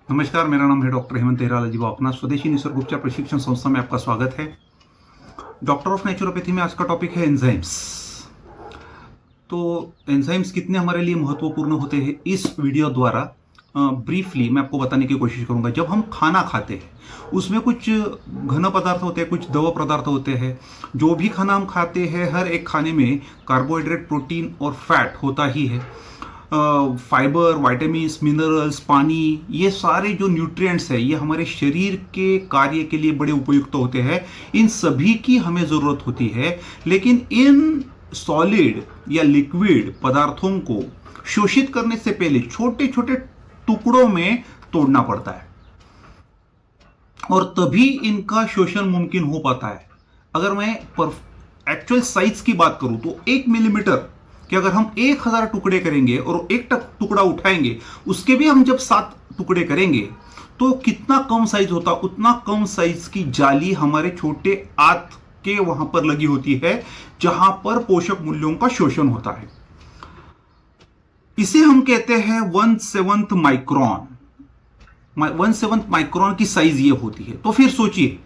नमस्कार, मेरा नाम है डॉक्टर हेमंत तेहरा जी। अपना स्वदेशी निसर्ग उपचार प्रशिक्षण संस्था में आपका स्वागत है। डॉक्टर ऑफ नेचुरोपैथी में आज का टॉपिक है एंजाइम्स। तो एंजाइम्स कितने हमारे लिए महत्वपूर्ण होते हैं, इस वीडियो द्वारा ब्रीफली मैं आपको बताने की कोशिश करूंगा। जब हम खाना खाते हैं उसमें कुछ घन पदार्थ होते हैं, कुछ द्रव पदार्थ होते हैं। जो भी खाना हम खाते हैं, हर एक खाने में कार्बोहाइड्रेट, प्रोटीन और फैट होता ही है। फाइबर, वाइटामिन्स, मिनरल्स, पानी, ये सारे जो न्यूट्रिएंट्स है, ये हमारे शरीर के कार्य के लिए बड़े उपयुक्त होते हैं। इन सभी की हमें ज़रूरत होती है, लेकिन इन सॉलिड या लिक्विड पदार्थों को शोषित करने से पहले छोटे छोटे टुकड़ों में तोड़ना पड़ता है और तभी इनका शोषण मुमकिन हो पाता है। अगर मैं एक्चुअल साइज की बात करूं तो 1 मिलीमीटर कि अगर हम 1000 टुकड़े करेंगे और एक टुकड़ा उठाएंगे, उसके भी हम जब 7 टुकड़े करेंगे तो कितना कम साइज होता, उतना कम साइज की जाली हमारे छोटे आंत के वहां पर लगी होती है, जहां पर पोषक मूल्यों का शोषण होता है। इसे हम कहते हैं 1/7 माइक्रोन। 1/7 माइक्रोन की साइज ये होती है। तो फिर सोचिए,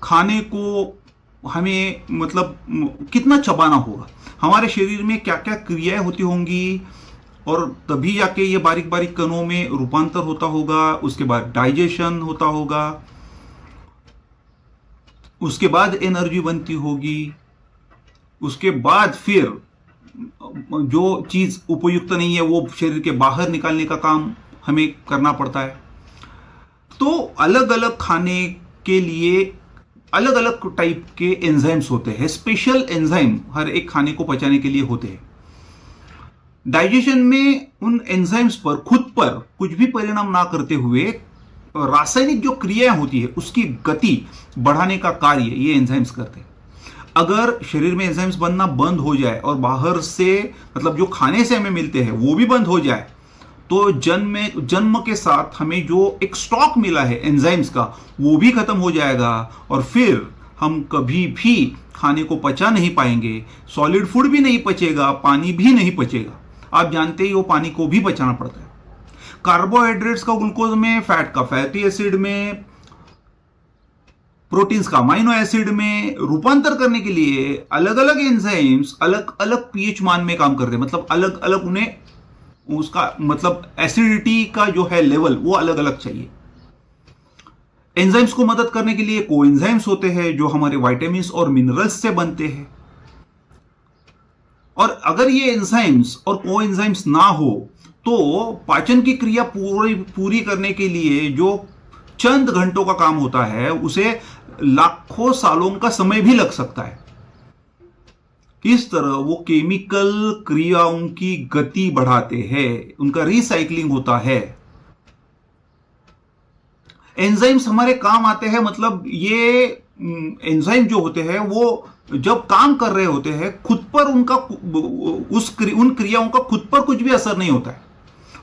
खाने को हमें मतलब कितना चबाना होगा, हमारे शरीर में क्या क्या क्रियाएं होती होंगी, और तभी जाके ये बारीक बारीक कणों में रूपांतर होता होगा। उसके बाद डाइजेशन होता होगा, उसके बाद एनर्जी बनती होगी, उसके बाद फिर जो चीज उपयुक्त नहीं है वो शरीर के बाहर निकालने का काम हमें करना पड़ता है। तो अलग अलग खाने के लिए अलग अलग टाइप के एंजाइम्स होते हैं। स्पेशल एंजाइम हर एक खाने को पचाने के लिए होते हैं। डाइजेशन में उन एंजाइम्स पर खुद पर कुछ भी परिणाम ना करते हुए रासायनिक जो क्रियाएं होती है उसकी गति बढ़ाने का कार्य ये एंजाइम्स करते हैं। अगर शरीर में एंजाइम्स बनना बंद हो जाए और बाहर से मतलब जो खाने से हमें मिलते हैं वो भी बंद हो जाए, तो जन्म के साथ हमें जो एक स्टॉक मिला है एंजाइम्स का वो भी खत्म हो जाएगा और फिर हम कभी भी खाने को पचा नहीं पाएंगे। सॉलिड फूड भी नहीं पचेगा, पानी भी नहीं पचेगा। आप जानते ही वो पानी को भी पचाना पड़ता है। कार्बोहाइड्रेट्स का ग्लूकोज में, फैट का फैटी एसिड में, प्रोटीन्स का अमाइनो एसिड में रूपांतर करने के लिए अलग अलग एंजाइम्स अलग अलग पीएच मान में काम करते हैं। मतलब अलग अलग उन्हें उसका मतलब एसिडिटी का जो है लेवल वो अलग अलग चाहिए। एंजाइम्स को मदद करने के लिए कोएंजाइम्स होते हैं जो हमारे विटामिन्स और मिनरल्स से बनते हैं। और अगर ये एंजाइम्स और कोएंजाइम्स ना हो तो पाचन की क्रिया पूरी करने के लिए जो चंद घंटों का काम होता है उसे लाखों सालों का समय भी लग सकता है। इस तरह वो केमिकल क्रियाओं की गति बढ़ाते हैं, उनका रिसाइकलिंग होता है। एंजाइम्स हमारे काम आते हैं, मतलब ये एंजाइम जो होते हैं वो जब काम कर रहे होते हैं खुद पर उनका उन क्रियाओं का खुद पर कुछ भी असर नहीं होता है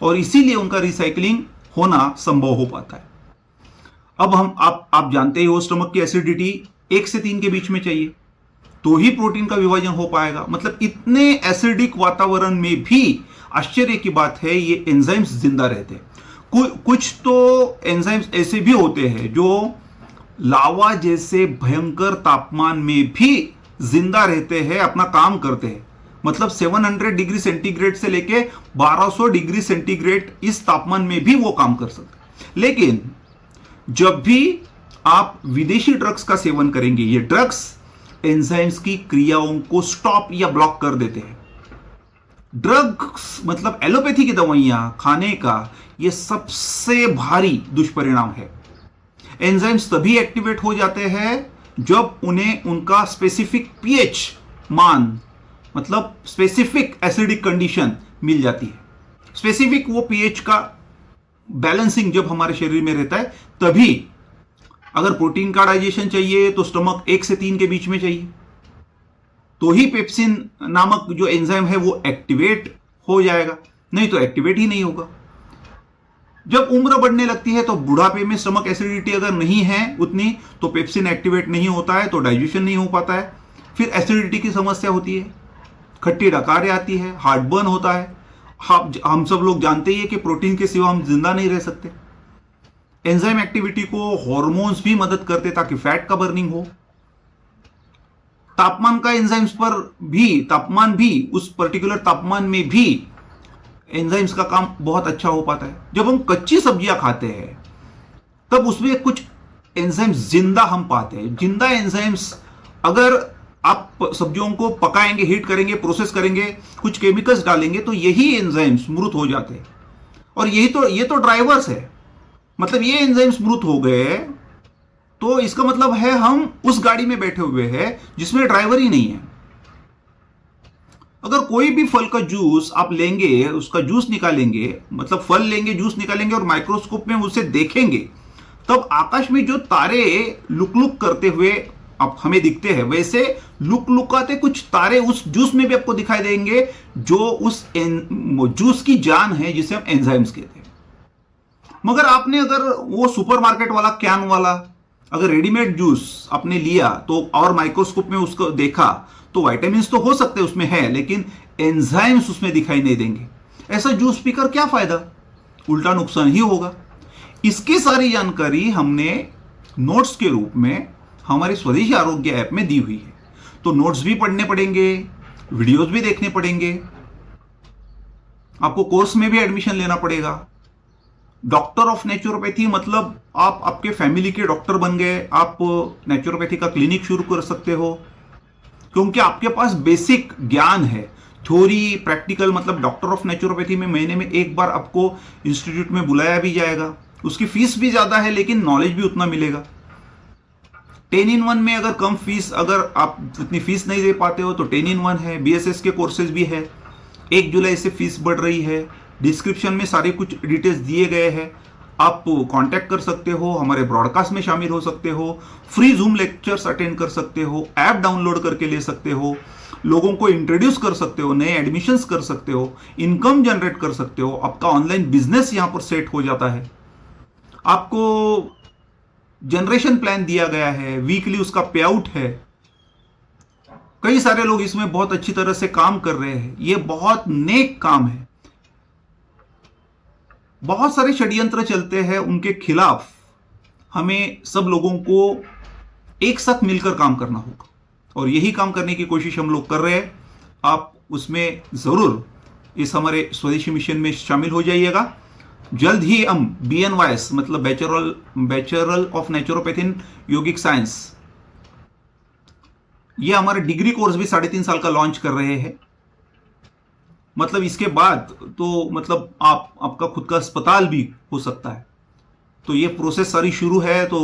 और इसीलिए उनका रिसाइकलिंग होना संभव हो पाता है। अब आप जानते ही हो, स्टमक की एसिडिटी 1 से 3 के बीच में चाहिए तो ही प्रोटीन का विभाजन हो पाएगा। मतलब इतने एसिडिक वातावरण में भी आश्चर्य की बात है ये एंजाइम्स जिंदा रहते हैं। कुछ तो एंजाइम्स ऐसे भी होते हैं जो लावा जैसे भयंकर तापमान में भी जिंदा रहते हैं, अपना काम करते हैं। मतलब 700 डिग्री सेंटीग्रेड से लेके 1200 डिग्री सेंटीग्रेड इस तापमान में भी वो काम कर सकते हैं। लेकिन जब भी आप विदेशी ड्रग्स का सेवन करेंगे, ये ड्रग्स एंजाइम्स की क्रियाओं को स्टॉप या ब्लॉक कर देते हैं। ड्रग्स मतलब एलोपैथी की दवाइयां खाने का यह सबसे भारी दुष्परिणाम है। एंजाइम्स तभी एक्टिवेट हो जाते हैं जब उन्हें उनका स्पेसिफिक पीएच मान मतलब स्पेसिफिक एसिडिक कंडीशन मिल जाती है। स्पेसिफिक वो पीएच का बैलेंसिंग जब हमारे शरीर में रहता है तभी। अगर प्रोटीन का डाइजेशन चाहिए तो स्टमक 1 से 3 के बीच में चाहिए, तो ही पेप्सिन नामक जो एंजाइम है वो एक्टिवेट हो जाएगा, नहीं तो एक्टिवेट ही नहीं होगा। जब उम्र बढ़ने लगती है तो बुढ़ापे में स्टमक एसिडिटी अगर नहीं है उतनी तो पेप्सिन एक्टिवेट नहीं होता है, तो डाइजेशन नहीं हो पाता है। फिर एसिडिटी की समस्या होती है, खट्टी डकारें आती है, हार्ट बर्न होता है। हम सब लोग जानते ही है कि प्रोटीन के सिवा हम जिंदा नहीं रह सकते। एंजाइम एक्टिविटी को हॉर्मोन्स भी मदद करते ताकि फैट का बर्निंग हो। तापमान का एंजाइम्स पर भी, तापमान भी, उस पर्टिकुलर तापमान में भी एंजाइम्स का काम बहुत अच्छा हो पाता है। जब हम कच्ची सब्जियां खाते हैं तब उसमें कुछ एंजाइम्स जिंदा हम पाते हैं। जिंदा एंजाइम्स अगर आप सब्जियों को पकाएंगे, हीट करेंगे, प्रोसेस करेंगे, कुछ केमिकल्स डालेंगे तो यही एंजाइम्स मृत हो जाते हैं। और ये तो ड्राइवर्स है। मतलब ये एंजाइम्स मृत हो गए तो इसका मतलब है हम उस गाड़ी में बैठे हुए हैं जिसमें ड्राइवर ही नहीं है। अगर कोई भी फल का जूस आप लेंगे, उसका जूस निकालेंगे, मतलब फल लेंगे, जूस निकालेंगे और माइक्रोस्कोप में उसे देखेंगे, तब आकाश में जो तारे लुक लुक करते हुए आप हमें दिखते हैं, वैसे लुक लुकाते कुछ तारे उस जूस में भी आपको दिखाई देंगे, जो उस जूस की जान है, जिसे हम एंजाइम्स कहते हैं। मगर आपने अगर वो सुपरमार्केट वाला कैन वाला अगर रेडीमेड जूस आपने लिया तो और माइक्रोस्कोप में उसको देखा तो विटामिन तो हो सकते उसमें है, लेकिन एंजाइम्स उसमें दिखाई नहीं देंगे। ऐसा जूस पीकर क्या फायदा, उल्टा नुकसान ही होगा। इसकी सारी जानकारी हमने नोट्स के रूप में हमारे स्वदेशी आरोग्य ऐप में दी हुई है। तो नोट्स भी पढ़ने पड़ेंगे, वीडियोस भी देखने पड़ेंगे, आपको कोर्स में भी एडमिशन लेना पड़ेगा। डॉक्टर ऑफ नेचुरोपैथी मतलब आप आपके फैमिली के डॉक्टर बन गए, आप नेचुरोपैथी का क्लिनिक शुरू कर सकते हो, क्योंकि आपके पास बेसिक ज्ञान है। थ्योरी, प्रैक्टिकल, मतलब डॉक्टर ऑफ नेचुरोपैथी में महीने में एक बार आपको इंस्टीट्यूट में बुलाया भी जाएगा। उसकी फीस भी ज्यादा है लेकिन नॉलेज भी उतना मिलेगा। 10 in 1 में अगर कम फीस, अगर आप उतनी फीस नहीं दे पाते हो तो 10 in 1 है। BSS के कोर्सेज भी है। 1 जुलाई से फीस बढ़ रही है। डिस्क्रिप्शन में सारे कुछ डिटेल्स दिए गए हैं, आप कांटेक्ट कर सकते हो, हमारे ब्रॉडकास्ट में शामिल हो सकते हो, फ्री जूम लेक्चर्स अटेंड कर सकते हो, ऐप डाउनलोड करके ले सकते हो, लोगों को इंट्रोड्यूस कर सकते हो, नए एडमिशंस कर सकते हो, इनकम जनरेट कर सकते हो, आपका ऑनलाइन बिजनेस यहां पर सेट हो जाता है। आपको जनरेशन प्लान दिया गया है, वीकली उसका पे आउट है। कई सारे लोग इसमें बहुत अच्छी तरह से काम कर रहे हैं। यह बहुत नेक काम है। बहुत सारे षड्यंत्र चलते हैं, उनके खिलाफ हमें सब लोगों को एक साथ मिलकर काम करना होगा और यही काम करने की कोशिश हम लोग कर रहे हैं। आप उसमें जरूर इस हमारे स्वदेशी मिशन में शामिल हो जाइएगा। जल्द ही हम BNYS मतलब bachelor of naturopathy in yogic science, ये हमारा डिग्री कोर्स भी 3.5 साल का लॉन्च कर रहे हैं। मतलब इसके बाद तो मतलब आपका खुद का अस्पताल भी हो सकता है। तो ये प्रोसेस सारी शुरू है। तो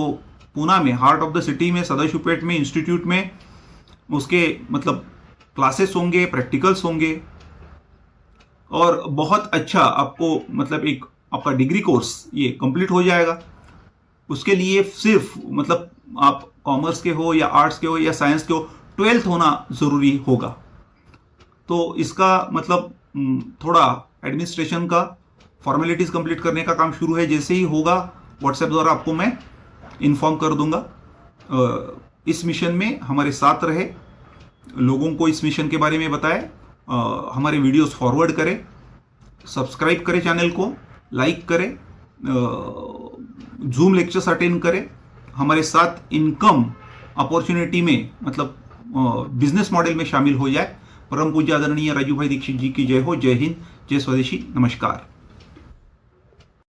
पूना में, हार्ट ऑफ द सिटी में, सदाशिवपेट में, इंस्टीट्यूट में उसके मतलब क्लासेस होंगे, प्रैक्टिकल्स होंगे और बहुत अच्छा आपको मतलब एक आपका डिग्री कोर्स ये कंप्लीट हो जाएगा। उसके लिए सिर्फ मतलब आप कॉमर्स के हो या आर्ट्स के हो या साइंस के हो, 12th होना जरूरी होगा। तो इसका मतलब थोड़ा एडमिनिस्ट्रेशन का फॉर्मेलिटीज कंप्लीट करने का काम शुरू है। जैसे ही होगा व्हाट्सएप द्वारा आपको मैं इन्फॉर्म कर दूंगा। इस मिशन में हमारे साथ रहे, लोगों को इस मिशन के बारे में बताएं, हमारे वीडियोस फॉरवर्ड करें, सब्सक्राइब करें चैनल को, लाइक करें, जूम लेक्चर्स अटेंड करें, हमारे साथ इनकम अपॉर्चुनिटी में मतलब बिजनेस मॉडल में शामिल हो जाए। परम पूज्य आदरणीय राजू भाई दीक्षित जी की जय हो। जय हिंद, जय स्वदेशी, नमस्कार।